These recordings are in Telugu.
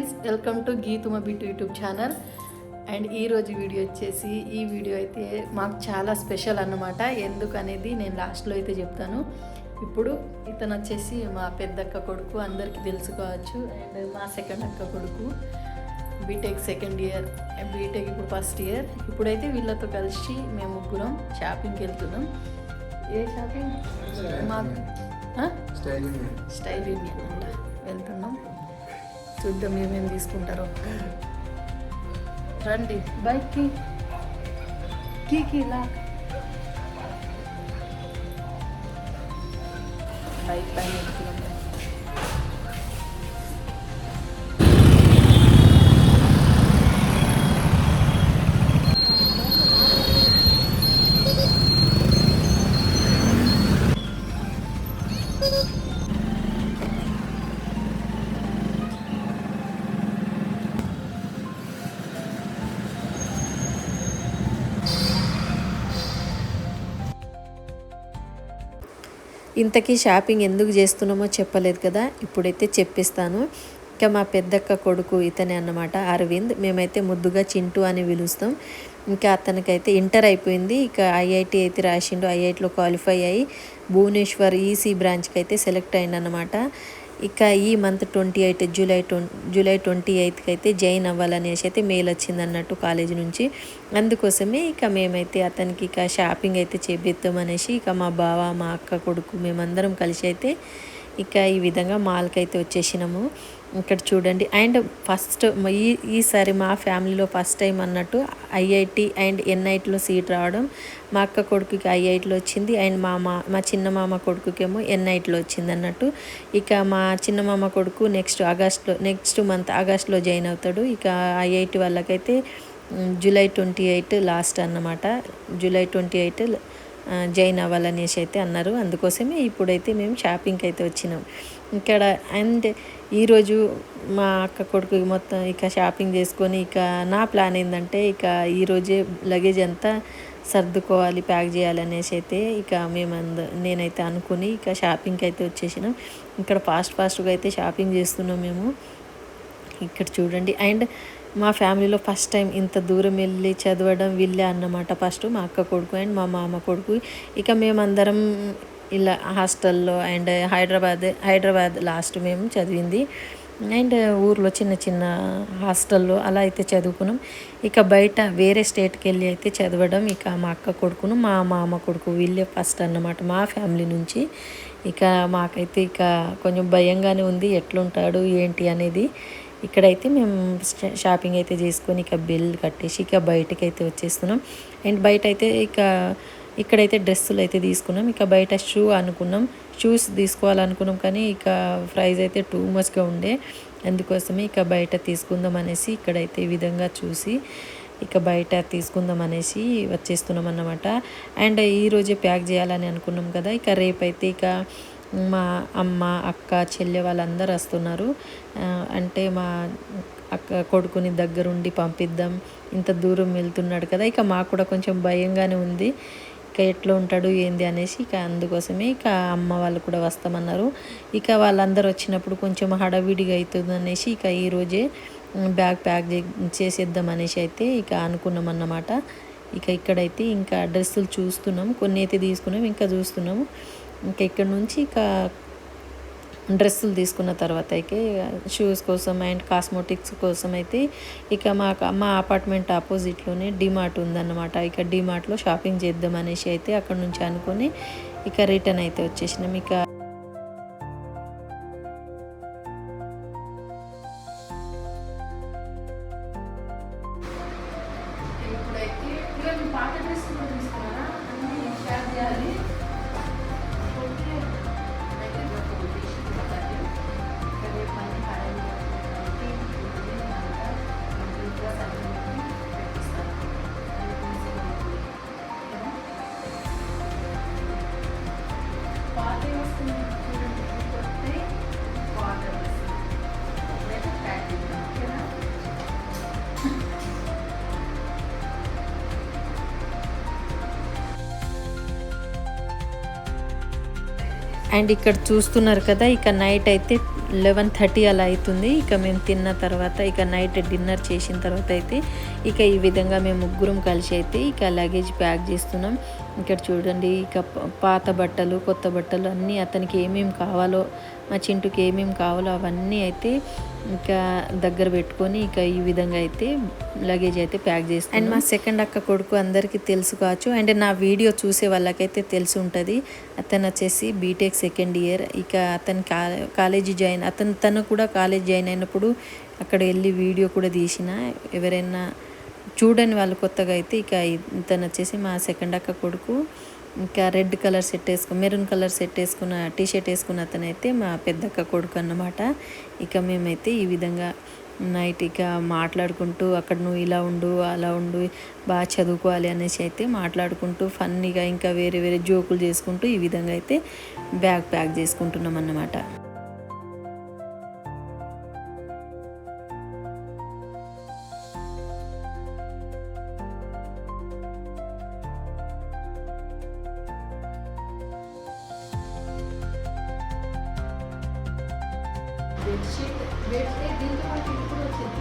Friends, welcome to Geethuma bit YouTube channel. And ఈరోజు వీడియో వచ్చేసి ఈ వీడియో అయితే మాకు చాలా స్పెషల్ అన్నమాట. ఎందుకనేది నేను లాస్ట్లో అయితే చెప్తాను. ఇప్పుడు ఇతను వచ్చేసి మా పెద్దక్క కొడుకు, అందరికీ తెలుసుకోవచ్చు. అండ్ మా సెకండ్ అక్క కొడుకు, బీటెక్ సెకండ్ ఇయర్, బీటెక్ ఇప్పుడు ఫస్ట్ ఇయర్. ఇప్పుడైతే వీళ్ళతో కలిసి మేము ముగ్గురం షాపింగ్కి వెళ్తున్నాం. ఏ షాపింగ్? మాకు స్టైల్ యూనియన్ అంట వెళ్తున్నాం. చూద్దాం ఏమేమి తీసుకుంటారో. రండి, బైక్కి కీకి లాక్ బైక్ పైన వెళ్తున్నాం. ఇంతకీ షాపింగ్ ఎందుకు చేస్తున్నామో చెప్పలేదు కదా, ఇప్పుడైతే చెప్పిస్తాను. ఇంకా మా పెద్దక్క కొడుకు ఇతనే అన్నమాట, అరవింద్. మేమైతే ముద్దుగా చింటూ అని పిలుస్తాం. ఇంకా అతనికైతే ఇంటర్ అయిపోయింది. ఇక ఐఐటి అయితే రాసిండు. ఐఐటిలో క్వాలిఫై అయ్యి భువనేశ్వర్ ఈసీ బ్రాంచ్కి అయితే సెలెక్ట్ అయిందన్నమాట. ఇక ఈ మంత్ 28 జూలై 28కి అయితే జాయిన్ అవ్వాలనేసి అయితే మెయిల్ వచ్చింది అన్నట్టు కాలేజీ నుంచి. అందుకోసమే ఇక మేమైతే అతనికి ఇక షాపింగ్ అయితే చేపిద్దామనేసి ఇక మా బావ, మా అక్క కొడుకు మేమందరం కలిసి అయితే ఇక ఈ విధంగా మాల్కి అయితే వచ్చేసినాము. ఇక్కడ చూడండి. అండ్ ఫస్ట్ ఈసారి మా ఫ్యామిలీలో ఫస్ట్ టైం అన్నట్టు ఐఐటి అండ్ ఎన్ఐటిలో సీట్ రావడం. మా అక్క కొడుకుకి ఐఐటిలో వచ్చింది. అండ్ మా చిన్న మామ కొడుకుకేమో ఎన్ఐటిలో వచ్చింది అన్నట్టు. ఇక మా చిన్న మామ కొడుకు నెక్స్ట్ మంత్ ఆగస్ట్లో జాయిన్ అవుతాడు. ఇక ఐఐటి వాళ్ళకైతే జూలై 28 లాస్ట్ అన్నమాట. జూలై 28 జాయిన్ అవ్వాలనేసి అయితే అన్నారు. అందుకోసమే ఇప్పుడైతే మేము షాపింగ్కి అయితే వచ్చినాం ఇక్కడ. అండ్ ఈరోజు మా అక్క కొడుకు మొత్తం ఇక షాపింగ్ చేసుకొని ఇక నా ప్లాన్ ఏంటంటే ఇక ఈరోజే లగేజ్ అంతా సర్దుకోవాలి, ప్యాక్ చేయాలనేసి అయితే ఇక నేనైతే అనుకుని ఇక షాపింగ్కి అయితే వచ్చేసినాం. ఇక్కడ ఫాస్ట్గా అయితే షాపింగ్ చేస్తున్నాం మేము. ఇక్కడ చూడండి. అండ్ మా ఫ్యామిలీలో ఫస్ట్ టైం ఇంత దూరం వెళ్ళి చదవడం వీళ్ళే అన్నమాట. ఫస్ట్ మా అక్క కొడుకు అండ్ మా మామ కొడుకు. ఇక మేమందరం ఇలా హాస్టల్లో అండ్ హైదరాబాద్ లాస్ట్ మేము చదివింది. అండ్ ఊర్లో చిన్న హాస్టల్లో అలా అయితే చదువుకున్నాం. ఇక బయట వేరే స్టేట్కి వెళ్ళి అయితే చదవడం ఇక మా అక్క కొడుకును మా మామ కొడుకు వీళ్ళే ఫస్ట్ అన్నమాట మా ఫ్యామిలీ నుంచి. ఇక మాకైతే ఇక కొంచెం భయంగానే ఉంది, ఎట్లుంటాడు ఏంటి అనేది. ఇక్కడైతే మేము షాపింగ్ అయితే చేసుకొని ఇక బిల్ కట్టేసి ఇక బయటకి అయితే వచ్చేస్తున్నాం. అండ్ బయట అయితే ఇక్కడైతే డ్రెస్సులు అయితే తీసుకున్నాం. ఇక బయట షూస్ తీసుకోవాలనుకున్నాం, కానీ ఇక ప్రైస్ అయితే టూ మచ్గా ఉండే. అందుకోసమే ఇక బయట తీసుకుందాం అనేసి ఇక్కడైతే ఈ విధంగా చూసి ఇక బయట తీసుకుందాం అనేసి వచ్చేస్తున్నాం అన్నమాట. అండ్ ఈరోజే ప్యాక్ చేయాలని అనుకున్నాం కదా. ఇక రేపైతే ఇక మా అమ్మ, అక్క, చెల్లె వాళ్ళందరూ వస్తున్నారు. అంటే మా అక్క కొడుకుని దగ్గరుండి పంపిద్దాం, ఇంత దూరం వెళ్తున్నాడు కదా. ఇక మాకు కూడా కొంచెం భయంగానే ఉంది, ఇక ఎట్లా ఉంటాడు ఏంది అనేసి. ఇక అందుకోసమే ఇక అమ్మ వాళ్ళు కూడా వస్తామన్నారు. ఇక వాళ్ళందరూ వచ్చినప్పుడు కొంచెం హడావిడిగా అవుతుంది అనేసి ఇక ఈరోజే బ్యాగ్ ప్యాక్ చేసేద్దాం అనేసి అయితే ఇక అనుకున్నాం అన్నమాట. ఇక ఇక్కడైతే ఇంకా డ్రెస్సులు చూస్తున్నాం, కొన్ని అయితే తీసుకున్నాం, ఇంకా చూస్తున్నాము. ఇంకా ఇక్కడ నుంచి ఇక డ్రెస్సులు తీసుకున్న తర్వాత అయితే షూస్ కోసం అండ్ కాస్మోటిక్స్ కోసం అయితే ఇక మా అపార్ట్మెంట్ ఆపోజిట్లోనే డిమార్ట్ ఉందన్నమాట. ఇక డిమార్ట్లో షాపింగ్ చేద్దాం అనేసి అయితే అక్కడ నుంచి అనుకొని ఇక రిటర్న్ అయితే వచ్చేసినాం. ఇక అండ్ ఇక్కడ చూస్తున్నారు కదా, ఇక నైట్ అయితే 11:30 అలా అవుతుంది. ఇక మేము తిన్న తర్వాత ఇక నైట్ డిన్నర్ చేసిన తర్వాత అయితే ఇక ఈ విధంగా మేము ముగ్గురం కలిసి అయితే ఇక లగేజ్ ప్యాక్ చేస్తున్నాం. ఇక్కడ చూడండి, ఇక పాత బట్టలు కొత్త బట్టలు అన్నీ అతనికి ఏమేమి కావాలో, మా చింటుకి ఏమేమి కావాలో అవన్నీ అయితే ఇంకా దగ్గర పెట్టుకొని ఇక ఈ విధంగా అయితే లగేజ్ అయితే ప్యాక్ చేస్తాం. అండ్ మా సెకండ్ అక్క కొడుకు అందరికీ తెలుసు కావచ్చు, అండ్ నా వీడియో చూసే వాళ్ళకైతే తెలిసి ఉంటుంది. అతను వచ్చేసి బీటెక్ సెకండ్ ఇయర్. ఇక అతను కాలేజీ జాయిన్ తను కూడా కాలేజ్ జాయిన్ అయినప్పుడు అక్కడ వెళ్ళి వీడియో కూడా తీసిన. ఎవరైనా చూడని వాళ్ళు కొత్తగా అయితే ఇక ఇతను వచ్చేసి మా సెకండ్ అక్క కొడుకు. ఇంకా red colour set maroon colour set వేసుకున్న టీషర్ట్ వేసుకున్న అతనైతే మా పెద్దక్క కొడుకు అన్నమాట. ఇక మేమైతే ఈ విధంగా నైట్ ఇక మాట్లాడుకుంటూ అక్కడ నువ్వు ఇలా ఉండు అలా ఉండు బాగా చదువుకోవాలి అనేసి అయితే మాట్లాడుకుంటూ ఫన్నీగా ఇంకా వేరే వేరే జోకులు చేసుకుంటూ ఈ విధంగా అయితే బ్యాగ్ ప్యాక్ చేసుకుంటున్నాం అన్నమాట. దీంతో పాటు ఇది కూడా వచ్చింది.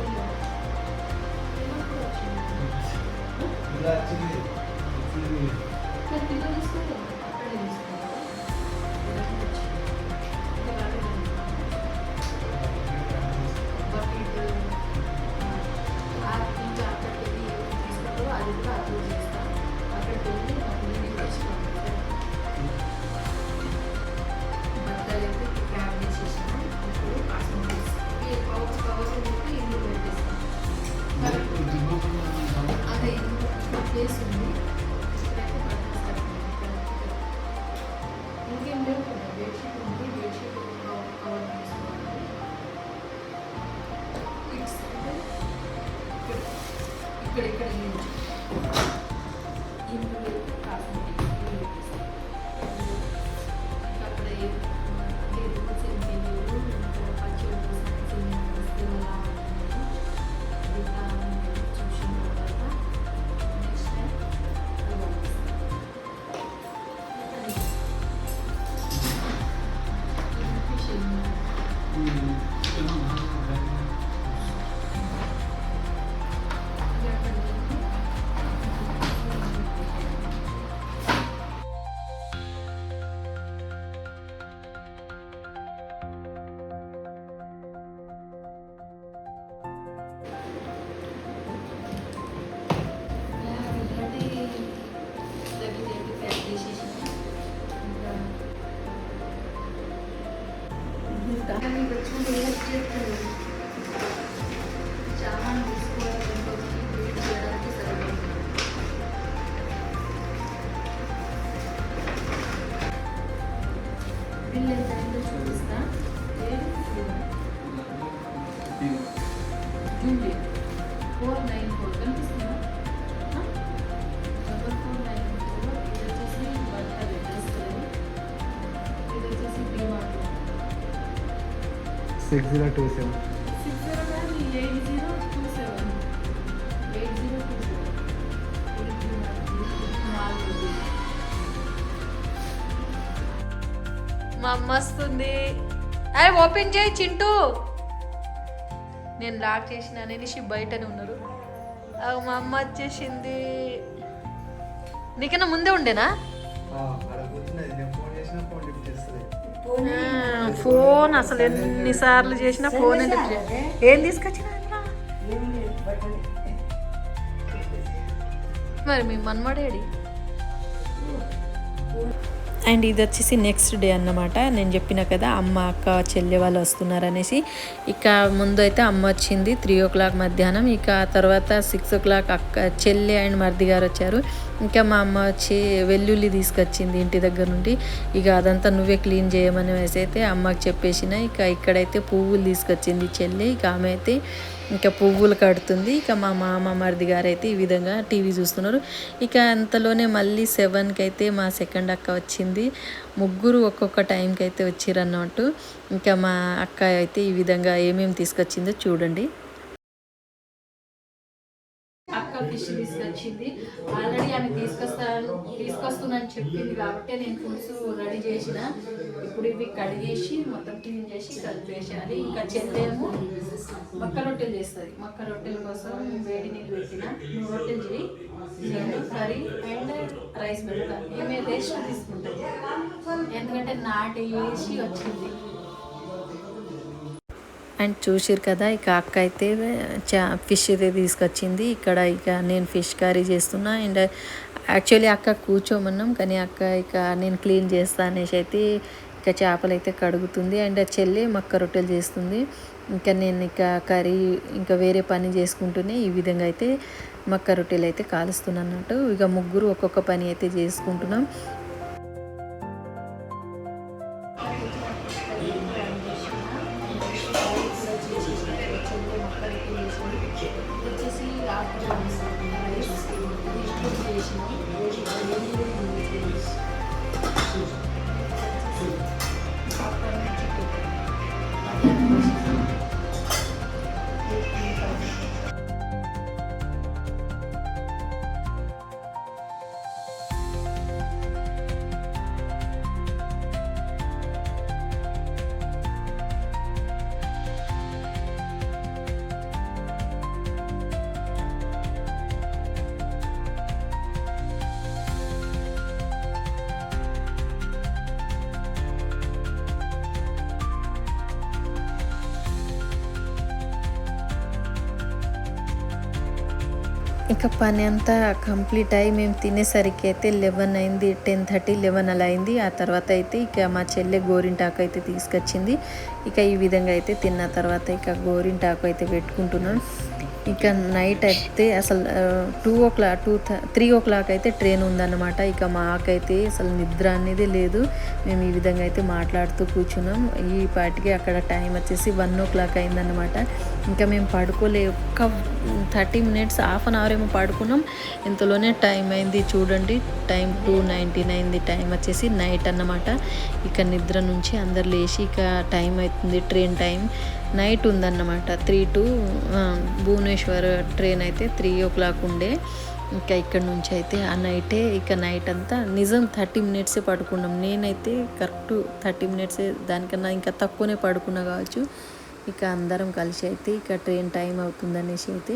ఇంకేం లేవు కదా, బెడ్షీట్ ఉంది, బెడ్షీట్ కవర్ తీసుకోవాలి. ఇక్కడ ఇక్కడ బిల్ ఎంత అయిందో చూపిస్తా. జూలీ 494 కనిపిస్తుందా? 494. ఇది వచ్చేసి బట్టలు డ్రెస్సులు, ఇది వచ్చేసి డిమార్ట్ 6027 మా అమ్మ వస్తుంది. అరే ఓపెన్ చేయి చింటూ. నేను లాక్ చేసిన అనేసి బయటనే ఉన్నారు. మా అమ్మ వచ్చేసింది. నీకన్నా ముందే ఉండేనా ఫోన్? అసలు ఎన్నిసార్లు చేసినా ఫోన్ ఏం తీసుకొచ్చిన మరి మీ మన్మడేడి. అండ్ ఇది వచ్చేసి నెక్స్ట్ డే అన్నమాట. నేను చెప్పిన కదా అమ్మ అక్క చెల్లె వాళ్ళు వస్తున్నారు అనేసి. ఇక ముందు అయితే అమ్మ వచ్చింది 3 o'clock మధ్యాహ్నం. ఇక తర్వాత 6 o'clock అక్క చెల్లె అండ్ మరిది గారు వచ్చారు. ఇంకా మా అమ్మ వచ్చి వెల్లుల్లి తీసుకొచ్చింది ఇంటి దగ్గర నుండి. ఇక అదంతా నువ్వే క్లీన్ చేయమని అయితే అమ్మకి చెప్పేసిన. ఇక ఇక్కడైతే పువ్వులు తీసుకొచ్చింది చెల్లె. ఇక ఆమె అయితే ఇంకా పువ్వులు కడుతుంది. ఇక మా మామ మరిది గారు అయితే ఈ విధంగా టీవీ చూస్తున్నారు. ఇక అంతలోనే మళ్ళీ 7కి అయితే మా సెకండ్ అక్క వచ్చింది. ముగ్గురు ఒక్కొక్క టైంకి అయితే వచ్చిరన్నట్టు. ఇంకా మా అక్క అయితే ఈ విధంగా ఏమేమి తీసుకొచ్చిందో చూడండి. అక్క అక్క ఫిష్ తీసుకొచ్చింది. ఆల్రెడీ ఆమె తీసుకొస్తుందని చెప్పింది కాబట్టి నేను పులుసు రెడీ చేసిన. ఇప్పుడు ఇవి కడిగేసి మొత్తం క్లీన్ చేసి కలిపేసేయాలి. ఇంకా చెల్లేమో మక్క రొట్టెలు చేస్తుంది. మక్క రొట్టెల కోసం వేడి నీళ్ళు పెట్టిన. నువ్వు రొట్టెలు చేయి, నేను కర్రీ అండ్ రైస్ పెడతాను. ఏమే టేస్ట్ తీసుకుంటుంది ఎందుకంటే నాటి వేసి వచ్చింది. అండ్ చూసిరు కదా, ఇక అక్క అయితే ఫిష్ అయితే తీసుకొచ్చింది. ఇక్కడ ఇక నేను ఫిష్ కర్రీ చేస్తున్నా. అండ్ యాక్చువల్లీ అక్క కూర్చోమన్నాం, కానీ అక్క ఇక నేను క్లీన్ చేస్తా అనేసి అయితే ఇక చేపలు అయితే కడుగుతుంది. అండ్ చెల్లి మక్క రొట్టెలు చేస్తుంది. ఇంకా నేను ఇక కర్రీ ఇంకా వేరే పని చేసుకుంటూనే ఈ విధంగా అయితే మక్క రొట్టెలు అయితే కాలుస్తున్నాను అన్నట్టు. ఇక ముగ్గురు ఒక్కొక్క పని అయితే చేసుకుంటున్నాం. ఇక పని అంతా కంప్లీట్ అయ్యి మేము తినేసరికి అయితే 11 అయింది, 10:30, 11 అలా అయింది. ఆ తర్వాత అయితే ఇక మా చెల్లె గోరింటాకు అయితే తీసుకొచ్చింది. ఇక ఈ విధంగా అయితే తిన్న తర్వాత ఇక గోరింటాకు అయితే పెట్టుకుంటున్నాం. ఇక నైట్ అయితే అసలు 3 o'clock అయితే ట్రైన్ ఉందన్నమాట. ఇక మాకైతే అసలు నిద్ర అనేది లేదు. మేము ఈ విధంగా అయితే మాట్లాడుతూ కూర్చున్నాం. ఈ పాటికి అక్కడ టైం వచ్చేసి 1 o'clock అయిందన్నమాట. ఇంకా మేము పడుకోలే, ఒక్క 30 minutes, హాఫ్ అన్ అవర్ ఏమో పడుకున్నాం. ఇంతలోనే టైం అయింది చూడండి, టైం 2:19 అయింది. టైం వచ్చేసి నైట్ అన్నమాట. ఇక నిద్ర నుంచి అందరు లేచి ఇక టైం అవుతుంది, ట్రైన్ టైం నైట్ ఉందన్నమాట. 3 to భువనేశ్వర్ ట్రైన్ అయితే 3 o'clock ఉండే. ఇంకా ఇక్కడ నుంచి అయితే ఆ నైటే ఇక నైట్ అంతా నిజం 30 minutes పడుకున్నాం. నేనైతే కరెక్ట్ 30 minutes, దానికన్నా ఇంకా తక్కువనే పడుకున్నా కావచ్చు. ఇక అందరం కలిసి అయితే ఇక ట్రైన్ టైం అవుతుందనేసి అయితే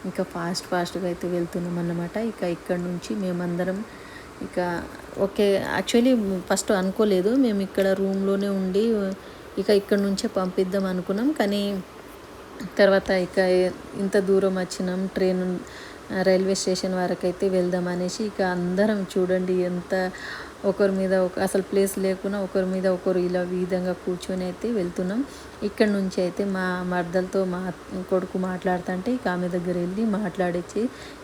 ఇంకా ఫాస్ట్గా అయితే వెళ్తున్నాం అన్నమాట. ఇక ఇక్కడ నుంచి మేమందరం ఇక ఓకే, యాక్చువల్లీ ఫస్ట్ అనుకోలేదు, మేము ఇక్కడ రూమ్లోనే ఉండి ఇక ఇక్కడ నుంచే పంపిద్దాం అనుకున్నాం. కానీ తర్వాత ఇక ఇంత దూరం వచ్చినాం, రైల్వే స్టేషన్ వరకు అయితే వెళ్దాం అనేసి ఇక అందరం చూడండి ఎంత ఒకరి మీద అసలు ప్లేస్ లేకుండా ఒకరి మీద ఒకరు ఇలా విధంగా కూర్చొని అయితే వెళ్తున్నాం. ఇక్కడ నుంచి అయితే మా మర్దలతో మా కొడుకు మాట్లాడుతుంటే ఇక ఆమె దగ్గర వెళ్ళి మాట్లాడేసి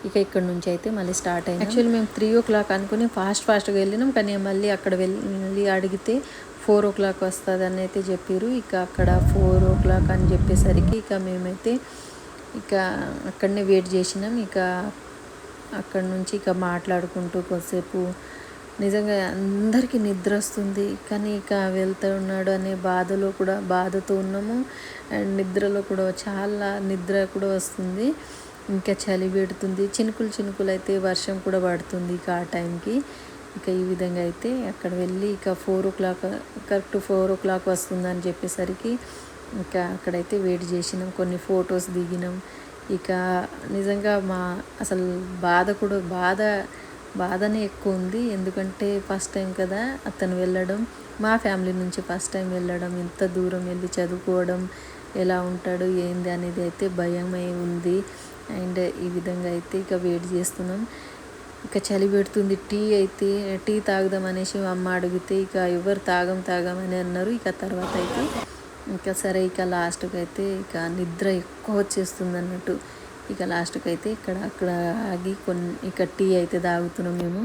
ఇక ఇక్కడ నుంచి అయితే మళ్ళీ స్టార్ట్ అయింది. యాక్చువల్లీ మేము 3 o'clock అనుకుని ఫాస్ట్గా వెళ్ళినాం. కానీ మళ్ళీ అక్కడ వెళ్ళి అడిగితే 4 o'clock వస్తుందని అయితే చెప్పారు. ఇక అక్కడ 4 o'clock అని చెప్పేసరికి ఇక మేమైతే ఇక అక్కడనే వెయిట్ చేసినాం. ఇక అక్కడ నుంచి ఇక మాట్లాడుకుంటూ కొద్దిసేపు నిజంగా అందరికీ నిద్ర వస్తుంది. కానీ ఇక వెళ్తున్నాడు అనే బాధతో ఉన్నాము. అండ్ నిద్రలో కూడా చాలా నిద్ర కూడా వస్తుంది. ఇంకా చలి పెడుతుంది, చినుకులు అయితే వర్షం కూడా పడుతుంది ఇక ఆ టైంకి. ఇక ఈ విధంగా అయితే అక్కడ వెళ్ళి ఇక 4 o'clock కరెక్ట్ 4 o'clock వస్తుందని చెప్పేసరికి ఇక అక్కడైతే వెయిట్ చేసినాం, కొన్ని ఫొటోస్ దిగినాం. ఇక నిజంగా అసలు బాధనే ఎక్కువ ఉంది. ఎందుకంటే ఫస్ట్ టైం కదా అతను వెళ్ళడం, మా ఫ్యామిలీ నుంచి ఫస్ట్ టైం వెళ్ళడం, ఇంత దూరం వెళ్ళి చదువుకోవడం, ఎలా ఉంటాడు ఏంది అనేది అయితే భయమై ఉంది. అండ్ ఈ విధంగా అయితే ఇక వెయిట్ చేస్తున్నాం. ఇక చలి పెడుతుంది. టీ తాగుదాం అనేసి అమ్మ అడిగితే ఇక ఎవరు తాగమని అన్నారు. ఇక తర్వాత అయితే ఇంకా సరే ఇక లాస్ట్కి అయితే ఇక నిద్ర ఎక్కువ వచ్చేస్తుంది అన్నట్టు. ఇక లాస్ట్కి అయితే అక్కడ ఆగి ఇక టీ అయితే తాగుతున్నాం మేము.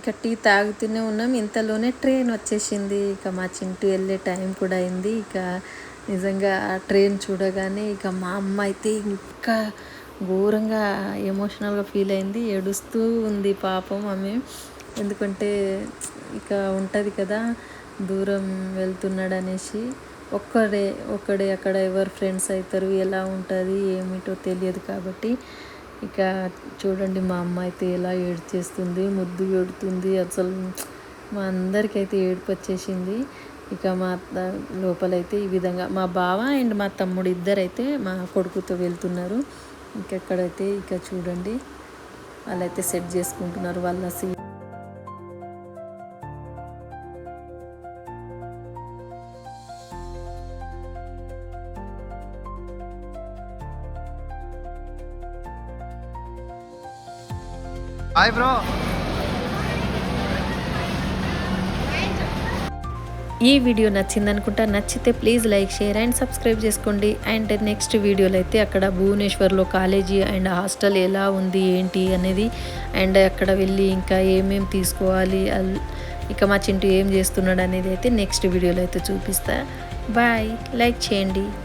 ఇంకా టీ తాగుతూనే ఉన్నాం. ఇంతలోనే ట్రైన్ వచ్చేసింది. ఇక మా చింటూ వెళ్ళే టైం కూడా అయింది. ఇక నిజంగా ఆ ట్రైన్ చూడగానే ఇక మా అమ్మ అయితే ఇంకా ఘోరంగా ఎమోషనల్గా ఫీల్ అయింది. ఏడుస్తూ ఉంది పాపం ఆమె. ఎందుకంటే ఇక ఉంటుంది కదా, దూరం వెళ్తున్నాడు అనేసి. ఒక్కడే అక్కడ ఎవరు ఫ్రెండ్స్ అవుతారు, ఎలా ఉంటుంది ఏమిటో తెలియదు కాబట్టి. ఇక చూడండి మా అమ్మ అయితే ఎలా ఏడ్చేస్తుంది, ముద్దు పెడుతుంది. అసలు మా అందరికైతే ఏడుపు వచ్చేసింది. ఇక మా లోపలైతే ఈ విధంగా మా బావ అండ్ మా తమ్ముడు ఇద్దరైతే మా కొడుకుతో వెళ్తున్నారు. ఇంకెక్కడైతే ఇక చూడండి వాళ్ళైతే సెట్ చేసుకుంటున్నారు వాళ్ళ సీట్. Hi bro. ఈ వీడియో నచ్చిందనుకుంటా. నచ్చితే please like, share and subscribe చేసుకోండి. అండ్ నెక్స్ట్ వీడియోలో అయితే అక్కడ భువనేశ్వర్లో కాలేజీ అండ్ హాస్టల్ ఎలా ఉంది ఏంటి అనేది, అండ్ అక్కడ వెళ్ళి ఇంకా ఏమేమి తీసుకోవాలి, ఇక మా చింటూ ఏం చేస్తున్నాడు అనేది అయితే నెక్స్ట్ వీడియోలో అయితే చూపిస్తా. బాయ్, లైక్ చేయండి.